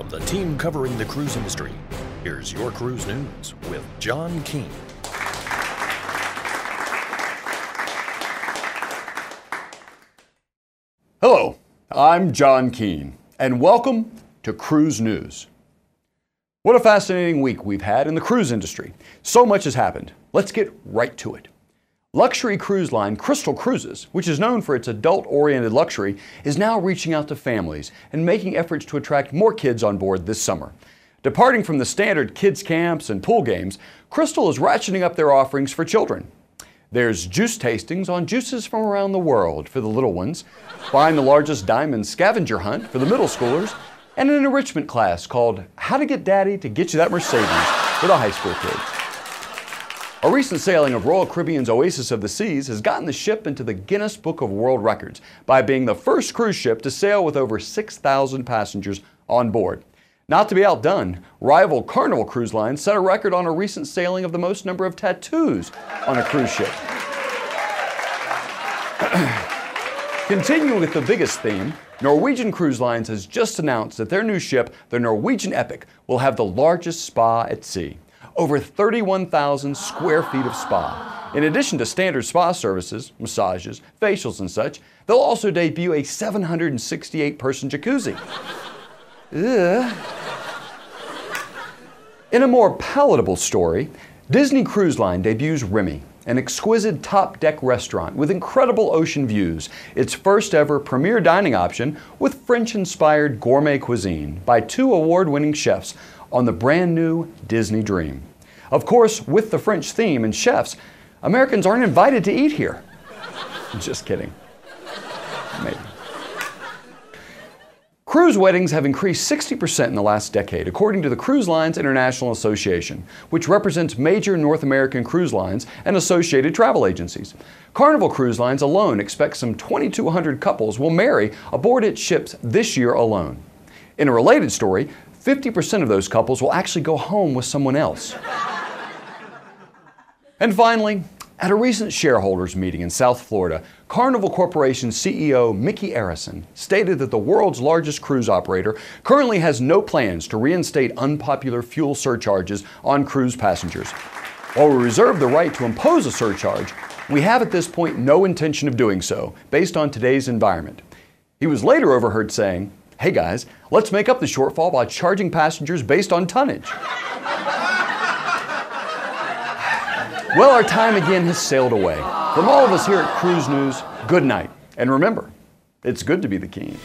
From the team covering the cruise industry, here's your cruise news with John Keane. Hello, I'm John Keane, and welcome to Cruise News. What a fascinating week we've had in the cruise industry. So much has happened. Let's get right to it. Luxury cruise line Crystal Cruises, which is known for its adult-oriented luxury, is now reaching out to families and making efforts to attract more kids on board this summer. Departing from the standard kids camps and pool games, Crystal is ratcheting up their offerings for children. There's juice tastings on juices from around the world for the little ones, find the largest diamond scavenger hunt for the middle schoolers, and an enrichment class called How to Get Daddy to Get You That Mercedes for the high school kids. A recent sailing of Royal Caribbean's Oasis of the Seas has gotten the ship into the Guinness Book of World Records by being the first cruise ship to sail with over 6,000 passengers on board. Not to be outdone, rival Carnival Cruise Line set a record on a recent sailing of the most number of tattoos on a cruise ship. Continuing with the biggest theme, Norwegian Cruise Lines has just announced that their new ship, the Norwegian Epic, will have the largest spa at sea. Over 31,000 square feet of spa. In addition to standard spa services, massages, facials and such, they'll also debut a 768-person jacuzzi. Ugh. In a more palatable story, Disney Cruise Line debuts Remy, an exquisite top-deck restaurant with incredible ocean views, its first ever premier dining option with French-inspired gourmet cuisine by two award-winning chefs on the brand new Disney Dream. Of course, with the French theme and chefs, Americans aren't invited to eat here. Just kidding. Maybe. Cruise weddings have increased 60% in the last decade, according to the Cruise Lines International Association, which represents major North American cruise lines and associated travel agencies. Carnival Cruise Lines alone expects some 2,200 couples will marry aboard its ships this year alone. In a related story, 50% of those couples will actually go home with someone else. And finally, at a recent shareholders meeting in South Florida, Carnival Corporation CEO Micky Arison stated that the world's largest cruise operator currently has no plans to reinstate unpopular fuel surcharges on cruise passengers. While we reserve the right to impose a surcharge, we have at this point no intention of doing so, based on today's environment. He was later overheard saying, "Hey guys, let's make up the shortfall by charging passengers based on tonnage." Well, our time again has sailed away. From all of us here at Cruise News, good night. And remember, it's good to be the King.